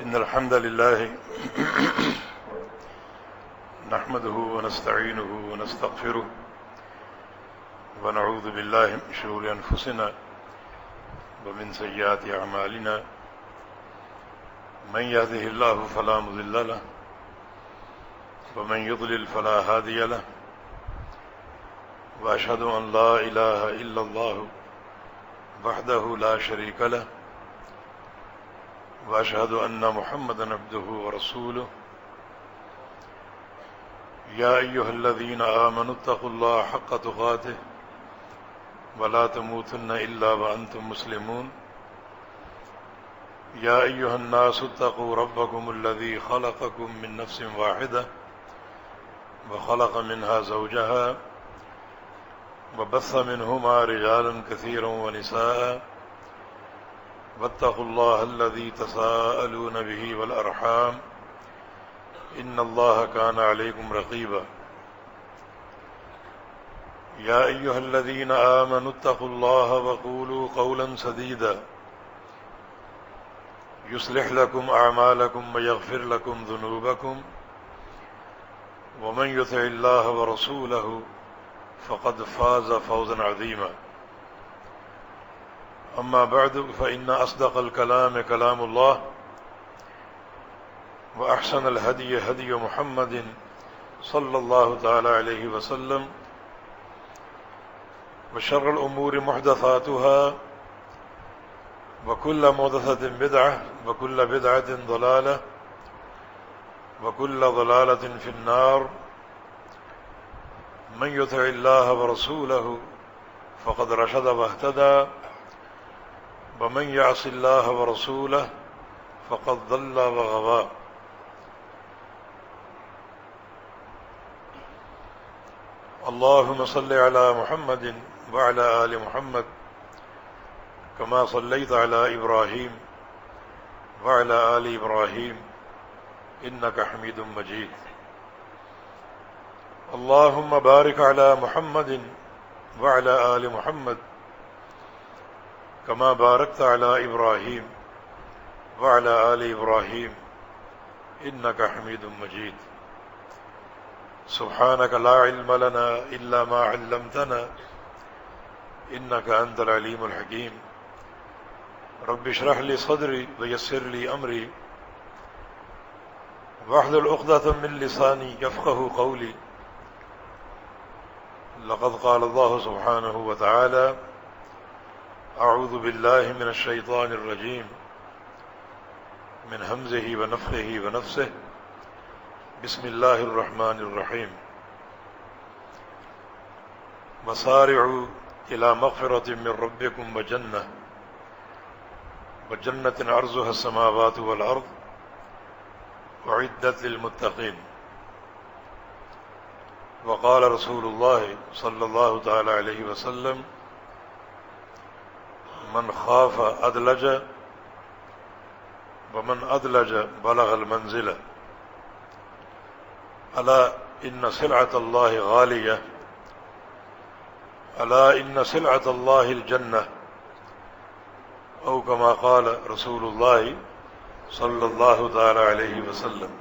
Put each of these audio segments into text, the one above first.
إن الحمد لله نحمده ونستعينه ونستغفره ونعوذ بالله من شرور أنفسنا ومن سيئات أعمالنا من يهده الله فلا مضل له ومن يضلل فلا هادي له وأشهد أن لا إله إلا الله وحده لا شريك له وأشهد أن محمدا عبده ورسوله يا أيها الذين آمنوا اتقوا الله حق تقاته ولا تموتن إلا وأنتم مسلمون يا أيها الناس اتقوا ربكم الذي خلقكم من نفس واحدة وخلق منها زوجها وبث منهما رجالا كثيرا ونساء واتقوا الله الذي تساءلون به والأرحام إن الله كان عليكم رقيبا يا أيها الذين آمنوا اتقوا الله وقولوا قولا سديدا يصلح لكم أعمالكم ويغفر لكم ذنوبكم ومن يطع الله ورسوله فقد فاز فوزا عظيما أما بعد فإن أصدق الكلام كلام الله وأحسن الهدي هدي محمد صلى الله تعالى عليه وسلم وشر الأمور محدثاتها وكل محدثة بدعة وكل بدعة ضلالة وكل ضلالة في النار من يطع الله ورسوله فقد رشد واهتدى ومن يعص الله ورسوله فقد ضل وغوى اللهم صل على محمد وعلى آل محمد كما صليت على إبراهيم وعلى آل إبراهيم إنك حميد مجيد اللهم بارك على محمد وعلى آل محمد كما باركت على إبراهيم وعلى آل إبراهيم إنك حميد مجيد سبحانك لا علم لنا إلا ما علمتنا إنك أنت العليم الحكيم رب اشرح لي صدري ويسر لي أمري واحلل عقدة من لساني يفقه قولي لقد قال الله سبحانه وتعالى أعوذ بالله من الشيطان الرجيم من همزه ونفخه ونفسه بسم الله الرحمن الرحيم وسارعوا إلى مغفرة من ربكم وجنة عرضها السماوات والأرض أعدت للمتقين وقال رسول الله صلى الله تعالى عليه وسلم من خاف أدلج ومن أدلج بلغ المنزل ألا إن سلعة الله غالية ألا إن سلعة الله الجنة أو كما قال رسول الله صلی اللہ تعالی علیہ وسلم.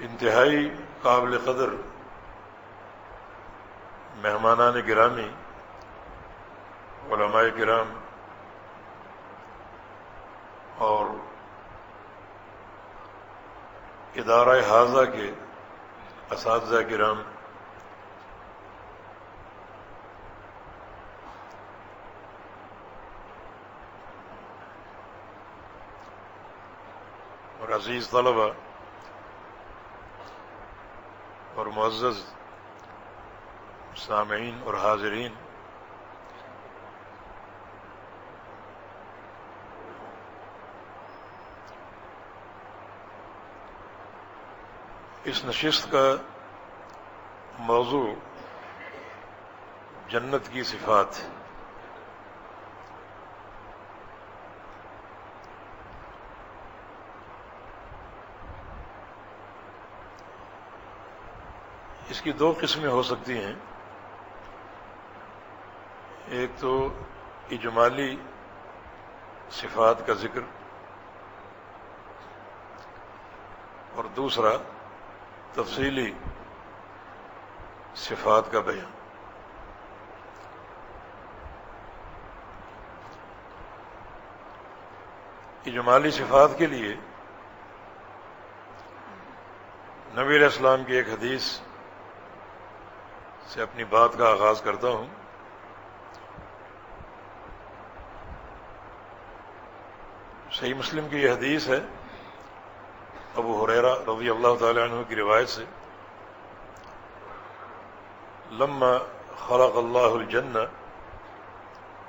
انتہائی قابل قدر مہمانان گرامی، علماء کرام اور ادارہ حاضہ کے اساتذہ کرام، اور عزیز طلبہ اور معزز سامعین اور حاضرین، اس نشست کا موضوع جنت کی صفات. اس کی دو قسمیں ہو سکتی ہیں. ایک تو اجمالی صفات کا ذکر اور دوسرا تفصیلی صفات کا بیان۔ اجمالی صفات کے لیے نبی علیہ السلام کی ایک حدیث سے اپنی بات کا آغاز کرتا ہوں۔ صحیح مسلم کی یہ حدیث ہے، ابو ہریرہ رضی اللہ تعالی عنہ کی روایت سے، لما خلق اللہ الجنہ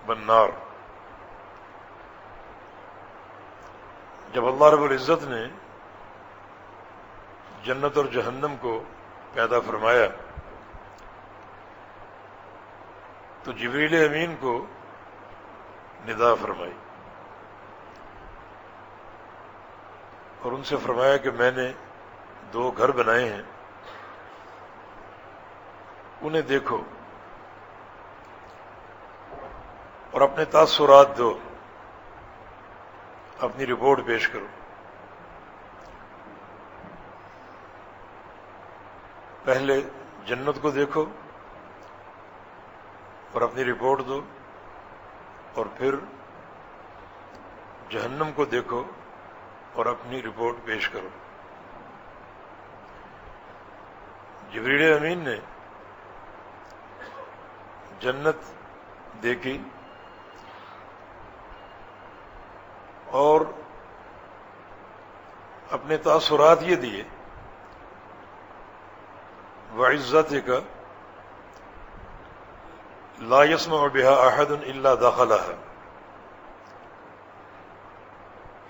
والنار، جب اللہ رب العزت نے جنت اور جہنم کو پیدا فرمایا تو جبریل امین کو ندا فرمائی اور ان سے فرمایا کہ میں نے 2 گھر بنائے ہیں، انہیں دیکھو اور اپنے تاثرات دو، اپنی رپورٹ پیش کرو۔ پہلے جنت کو دیکھو اور اپنی رپورٹ دو، اور پھر جہنم کو دیکھو اور اپنی رپورٹ پیش کرو۔ جبریل امین نے جنت دیکھی اور اپنے تاثرات یہ دیے، وعزتک لا يسمع بها احد الا دخلها،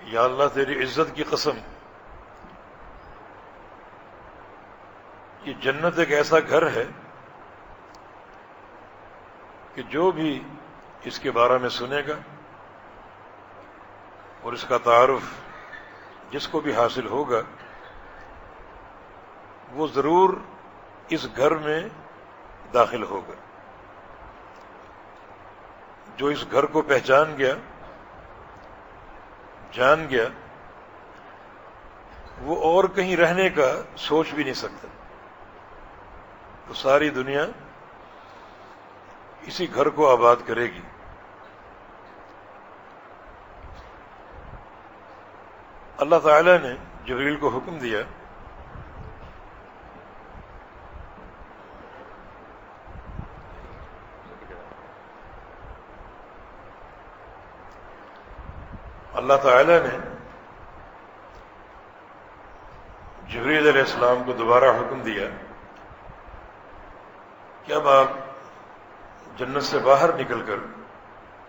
یا اللہ تیری عزت کی قسم، یہ جنت ایک ایسا گھر ہے کہ جو بھی اس کے بارے میں سنے گا اور اس کا تعارف جس کو بھی حاصل ہوگا وہ ضرور اس گھر میں داخل ہوگا۔ جو اس گھر کو پہچان گیا، جان گیا، وہ اور کہیں رہنے کا سوچ بھی نہیں سکتا، تو ساری دنیا اسی گھر کو آباد کرے گی۔ اللہ تعالی نے جبریل کو حکم دیا اللہ تعالی نے جبریل علیہ السلام کو دوبارہ حکم دیا کہ اب آپ جنت سے باہر نکل کر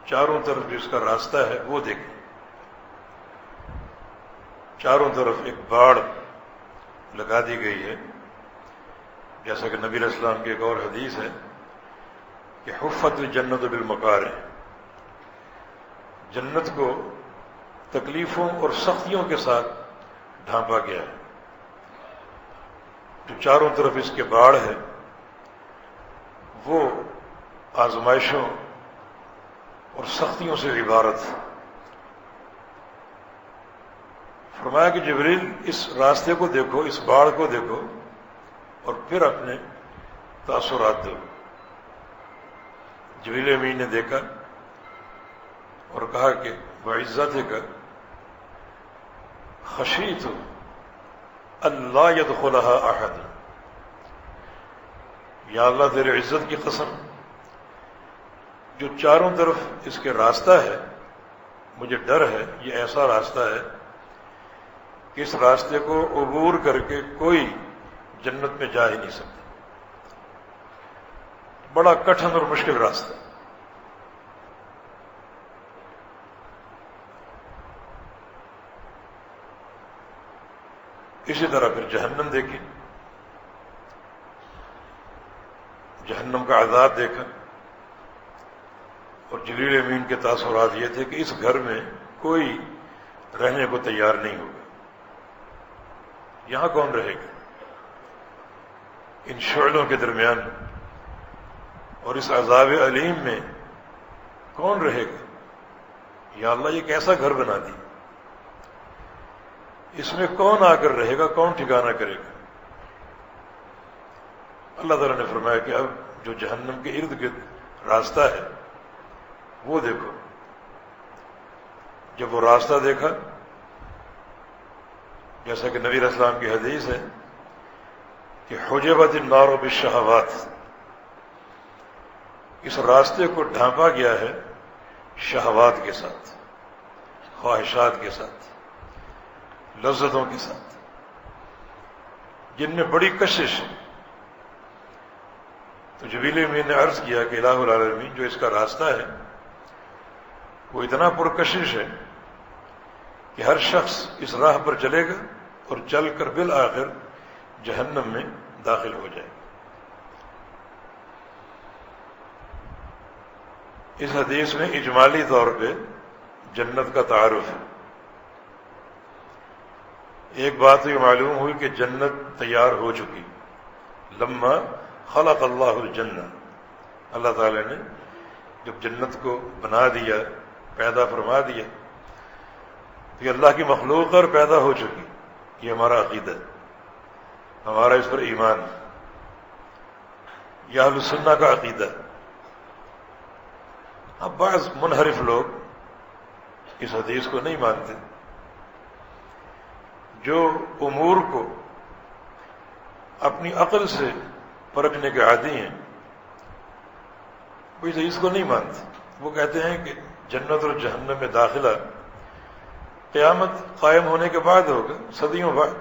چاروں طرف جو اس کا راستہ ہے وہ دیکھیں۔ چاروں طرف ایک باڑ لگا دی گئی ہے، جیسا کہ نبی علیہ السلام کی ایک اور حدیث ہے کہ حفت الجنت بالمکارہ، جنت کو تکلیفوں اور سختیوں کے ساتھ ڈھانپا گیا ہے۔ جو چاروں طرف اس کے باڑ ہے وہ آزمائشوں اور سختیوں سے عبارت ہے۔ فرمایا کہ جبریل اس راستے کو دیکھو، اس باڑ کو دیکھو اور پھر اپنے تاثرات دو۔ جبریل امین نے دیکھا اور کہا کہ وعزتک خشیت اللہ يدخلها احد، یا اللہ تیرے عزت کی قسم، جو چاروں طرف اس کے راستہ ہے مجھے ڈر ہے یہ ایسا راستہ ہے کہ اس راستے کو عبور کر کے کوئی جنت میں جا ہی نہیں سکتا، بڑا کٹھن اور مشکل راستہ۔ اسی طرح پھر جہنم دیکھی، جہنم کا عذاب دیکھا، اور جبریل امین کے تاثرات یہ تھے کہ اس گھر میں کوئی رہنے کو تیار نہیں ہوگا، یہاں کون رہے گا؟ ان شعلوں کے درمیان اور اس عذاب علیم میں کون رہے گا؟ یا اللہ یہ کیسا گھر بنا دی، اس میں کون آ کر رہے گا، کون ٹھکانہ کرے گا؟ اللہ تعالیٰ نے فرمایا کہ اب جو جہنم کے ارد گرد راستہ ہے وہ دیکھو۔ جب وہ راستہ دیکھا، جیسا کہ نبی علیہ السلام کی حدیث ہے کہ حجبت النار بالشہوات، اس راستے کو ڈھانپا گیا ہے شہوات کے ساتھ، خواہشات کے ساتھ، لذتوں کے ساتھ، جن میں بڑی کشش ہے۔ تو جبریل امین نے عرض کیا کہ الہ العالمین، جو اس کا راستہ ہے وہ اتنا پرکشش ہے کہ ہر شخص اس راہ پر چلے گا اور چل کر بالآخر جہنم میں داخل ہو جائے گا۔ اس حدیث میں اجمالی طور پہ جنت کا تعارف ہے۔ ایک بات یہ معلوم ہوئی کہ جنت تیار ہو چکی، لما خلق اللہ الجنہ، اللہ تعالی نے جب جنت کو بنا دیا، پیدا فرما دیا، تو یہ اللہ کی مخلوق اور پیدا ہو چکی۔ یہ ہمارا عقیدہ ہے، ہمارا اس پر ایمان ہے، یہ اہل سنہ کا عقیدہ ہے۔ اب بعض منحرف لوگ اس حدیث کو نہیں مانتے، جو امور کو اپنی عقل سے پرکھنے کے عادی ہیں، وہ اس حدیث کو نہیں مانتے۔ وہ کہتے ہیں کہ جنت اور جہنم میں داخلہ قیامت قائم ہونے کے بعد ہوگا، صدیوں بعد۔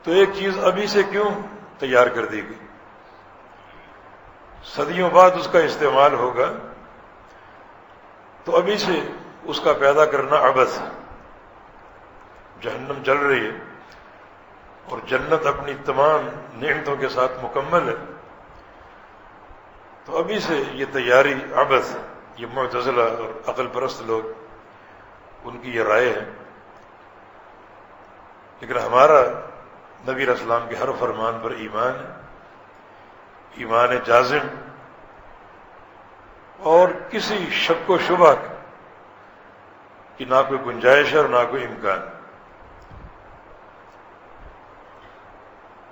تو ایک چیز ابھی سے کیوں تیار کر دی گئی؟ صدیوں بعد اس کا استعمال ہوگا، تو ابھی سے اس کا پیدا کرنا عبث ہے۔ جہنم جل رہی ہے اور جنت اپنی تمام نعمتوں کے ساتھ مکمل ہے، تو ابھی سے یہ تیاری عبث ہے۔ یہ معتزلہ اور عقل پرست لوگ، ان کی یہ رائے ہے۔ لیکن ہمارا نبی علیہ السلام کے ہر فرمان پر ایمان ہے، ایمان جازم، اور کسی شک و شبہ کی نہ کوئی گنجائش ہے اور نہ کوئی امکان۔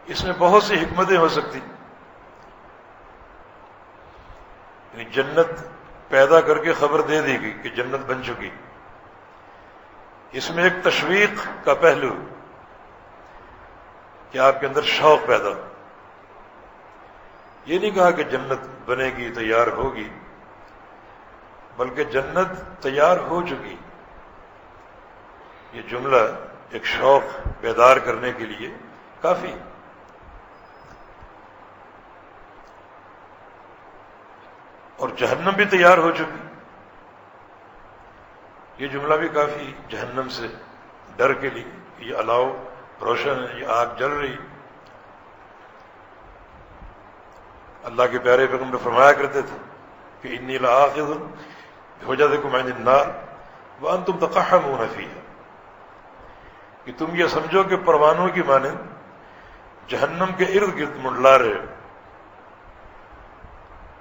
اس میں بہت سی حکمتیں ہو سکتی، یعنی جنت پیدا کر کے خبر دے دی گئی کہ جنت بن چکی، اس میں ایک تشویق کا پہلو کہ آپ کے اندر شوق پیدا ہو۔ یہ نہیں کہا کہ جنت بنے گی، تیار ہوگی، بلکہ جنت تیار ہو چکی۔ یہ جملہ ایک شوق بیدار کرنے کے لیے کافی۔ اور جہنم بھی تیار ہو چکی، یہ جملہ بھی کافی جہنم سے ڈر کے لیے۔ یہ الاؤ روشن ہے، یہ آگ جل رہی۔ اللہ کے پیارے پیغمبر فرمایا کرتے تھے کہ انی لآخذ بحجزکم عن النار وانتم تقحمون فیہا، کہ تم یہ سمجھو کہ پروانوں کی مانند جہنم کے ارد گرد منڈلا رہے ہو،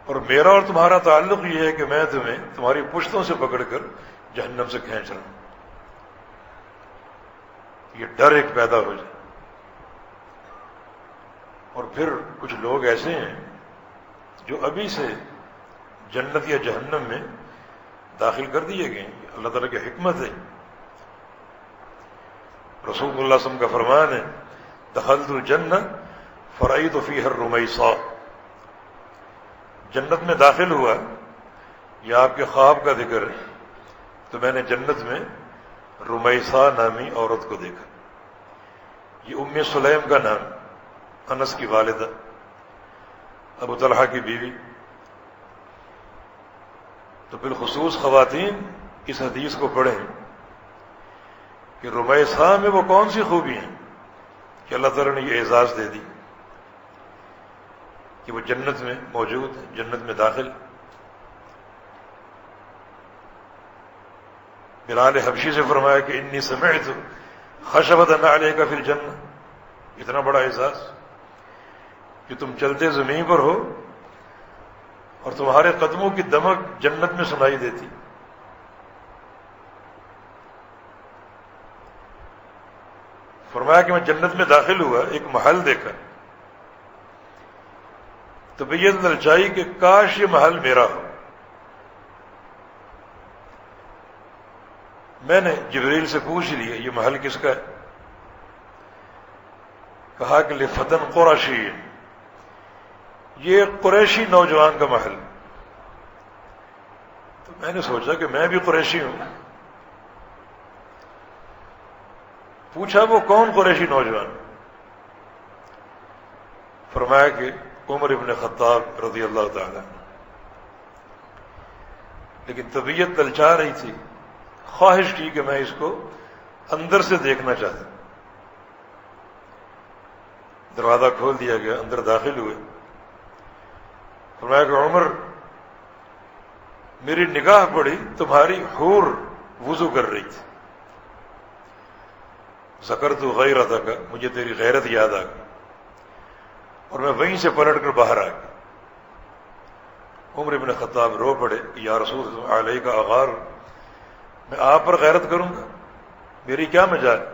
اور میرا اور تمہارا تعلق یہ ہے کہ میں تمہیں تمہاری پشتوں سے پکڑ کر جہنم سے کھینچ رہا ہوں۔ یہ ڈر ایک پیدا ہو جائے۔ اور پھر کچھ لوگ ایسے ہیں جو ابھی سے جنت یا جہنم میں داخل کر دیے گئے ہیں۔ اللہ تعالیٰ کی حکمت ہے۔ رسول اللہ صلی اللہ علیہ وسلم کا فرمان ہے، دخلت الجنہ فرأیت فیہا الرمیصاء، جنت میں داخل ہوا، یہ آپ کے خواب کا ذکر ہے، تو میں نے جنت میں رمیصاء نامی عورت کو دیکھا۔ یہ ام سلیم کا نام، انس کی والدہ، ابو طلحہ کی بیوی۔ تو بالخصوص خواتین اس حدیث کو پڑھیں کہ رمیصاء میں وہ کون سی خوبی ہیں کہ اللہ تعالیٰ نے یہ اعزاز دے دی کہ وہ جنت میں موجود ہے، جنت میں داخل۔ بلال حبشی سے فرمایا کہ انی سمعت خشبۃ علیک فی الجنہ، اتنا بڑا اعزاز کہ تم چلتے زمین پر ہو اور تمہارے قدموں کی دمک جنت میں سنائی دیتی. فرمایا کہ میں جنت میں داخل ہوا، ایک محل دیکھا، طبیعت للچائی کہ کاش یہ محل میرا ہو. میں نے جبریل سے پوچھ لیا یہ محل کس کا ہے؟ کہا کہ لفتن قرشی، یہ قریشی نوجوان کا محل. تو میں نے سوچا کہ میں بھی قریشی ہوں. پوچھا وہ کون قریشی نوجوان؟ فرمایا کہ عمر ابن خطاب رضی اللہ تعالی. لیکن طبیعت للچا رہی تھی، خواہش کی کہ میں اس کو اندر سے دیکھنا چاہتا. دروازہ کھول دیا گیا، اندر داخل ہوئے. فرمایا کہ عمر، میری نگاہ پڑی تمہاری حور وضو کر رہی تھی. ذکرت غیرتک، مجھے تیری غیرت یاد آ گئی، اور میں وہیں سے پلٹ کر باہر آ گیا. عمر ابن خطاب رو پڑے کہ یا رسول اللہ علیہ کا اغار، میں آپ پر غیرت کروں گا، میری کیا مجال.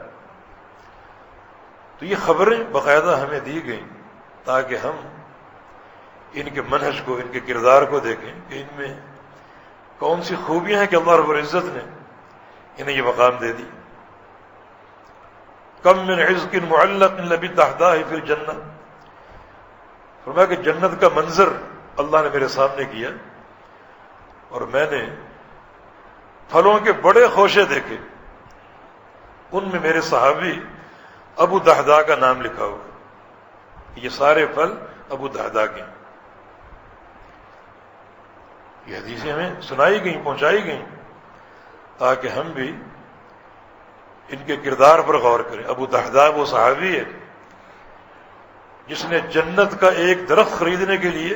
تو یہ خبریں باقاعدہ ہمیں دی گئیں تاکہ ہم ان کے منہج کو، ان کے کردار کو دیکھیں کہ ان میں کون سی خوبیاں ہیں کہ اللہ رب العزت نے انہیں یہ مقام دے دی. کم من عزق معلق لبتحداہ فی الجنہ. فرمایا کہ جنت کا منظر اللہ نے میرے سامنے کیا اور میں نے پھلوں کے بڑے خوشے دیکھے، ان میں میرے صحابی ابو دحداء کا نام لکھا ہوا. یہ سارے پھل ابو دحداء کے. یہ حدیثیں ہمیں سنائی گئیں، پہنچائی گئیں تاکہ ہم بھی ان کے کردار پر غور کریں. ابو دحداء وہ صحابی ہے جس نے جنت کا ایک درخت خریدنے کے لیے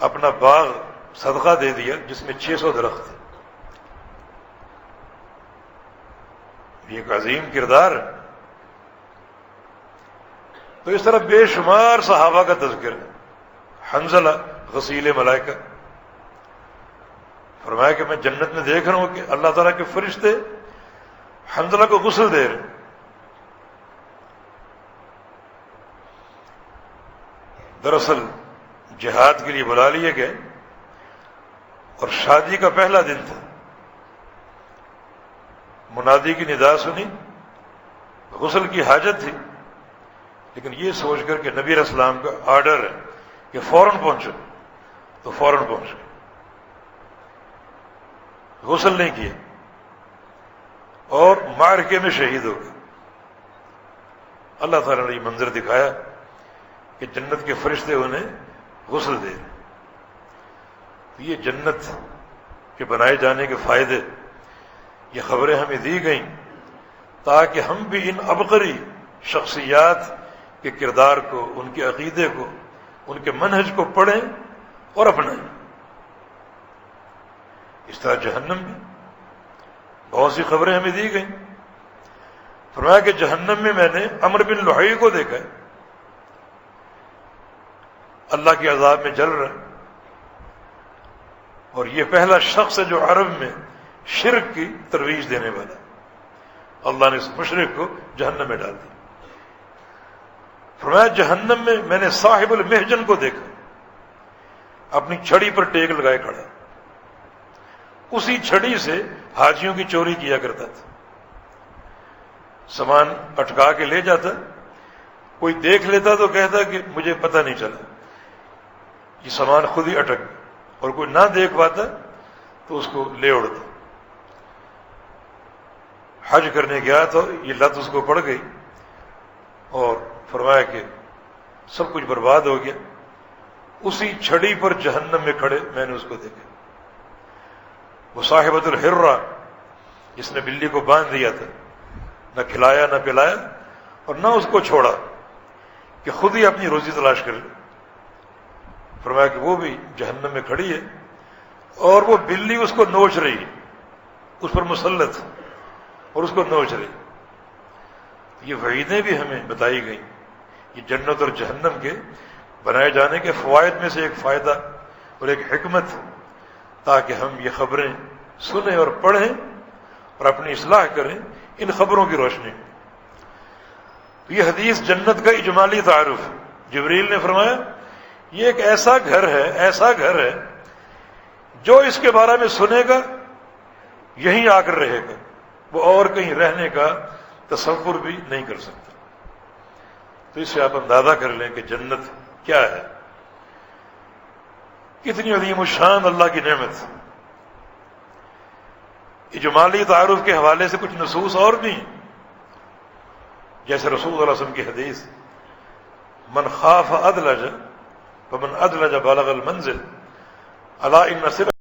اپنا باغ صدقہ دے دیا جس میں 600 درخت تھے. یہ ایک عظیم کردار ہے. تو اس طرح بے شمار صحابہ کا تذکر ہے. حنظلہ غسیل ملائکہ، فرمایا کہ میں جنت میں دیکھ رہا ہوں کہ اللہ تعالیٰ کے فرشتے حنظلہ کو غسل دے رہے. دراصل جہاد کے لیے بلا لیے گئے اور شادی کا پہلا دن تھا. منادی کی ندا سنی، غسل کی حاجت تھی، لیکن یہ سوچ کر کہ نبی علیہ السلام کا آرڈر ہے کہ فوراً پہنچو، تو فوراً پہنچ گئے. غسل نہیں کیا اور معرکے میں شہید ہو گئے. اللہ تعالیٰ نے یہ منظر دکھایا کہ جنت کے فرشتے انہیں غسل دے رہے. یہ جنت کے بنائے جانے کے فائدے، یہ خبریں ہمیں دی گئیں تاکہ ہم بھی ان عبقری شخصیات کے کردار کو، ان کے عقیدے کو، ان کے منہج کو پڑھیں اور اپنائیں. اس طرح جہنم میں بہت سی خبریں ہمیں دی گئیں. فرمایا کہ جہنم میں میں نے عمرو بن لحی کو دیکھا ہے، اللہ کے عذاب میں جل رہا ہے، اور یہ پہلا شخص ہے جو عرب میں شرک کی ترویج دینے والا. اللہ نے اس مشرک کو جہنم میں ڈال دیا. فرمایا جہنم میں میں نے صاحب المحجن کو دیکھا، اپنی چھڑی پر ٹیک لگائے کھڑا، اسی چھڑی سے حاجیوں کی چوری کیا کرتا تھا. سامان اٹکا کے لے جاتا، کوئی دیکھ لیتا تو کہتا کہ مجھے پتہ نہیں چلا، یہ سامان خود ہی اٹک گیا، اور کوئی نہ دیکھ پاتا تو اس کو لے اڑتا. حج کرنے گیا تو یہ لت اس کو پڑ گئی اور فرمایا کہ سب کچھ برباد ہو گیا. اسی چھڑی پر جہنم میں کھڑے میں نے اس کو دیکھا. وہ صاحبۃ الحرہ جس نے بلی کو باندھ دیا تھا، نہ کھلایا نہ پلایا اور نہ اس کو چھوڑا کہ خود ہی اپنی روزی تلاش کر لے. فرمایا کہ وہ بھی جہنم میں کھڑی ہے اور وہ بلی اس کو نوچ رہی ہے، اس پر مسلط اور اس کو نوچ رہی. یہ وعیدیں بھی ہمیں بتائی گئیں. یہ جنت اور جہنم کے بنائے جانے کے فوائد میں سے ایک فائدہ اور ایک حکمت، تاکہ ہم یہ خبریں سنیں اور پڑھیں اور اپنی اصلاح کریں ان خبروں کی روشنی میں۔ تو یہ حدیث جنت کا اجمالی تعارف، جبریل نے فرمایا یہ ایک ایسا گھر ہے جو اس کے بارے میں سنے گا یہیں آ کر رہے گا، وہ اور کہیں رہنے کا تصور بھی نہیں کر سکتا۔ تو اس سے آپ اندازہ کر لیں کہ جنت کیا ہے، کتنی عظیم الشان اللہ کی نعمت۔ اجمالی تعارف کے حوالے سے کچھ نصوص اور بھی، جیسے رسول اللہ صلی اللہ علیہ وسلم کی حدیث من خاف ادلج فمن ادلج بلغ المنزل الا ان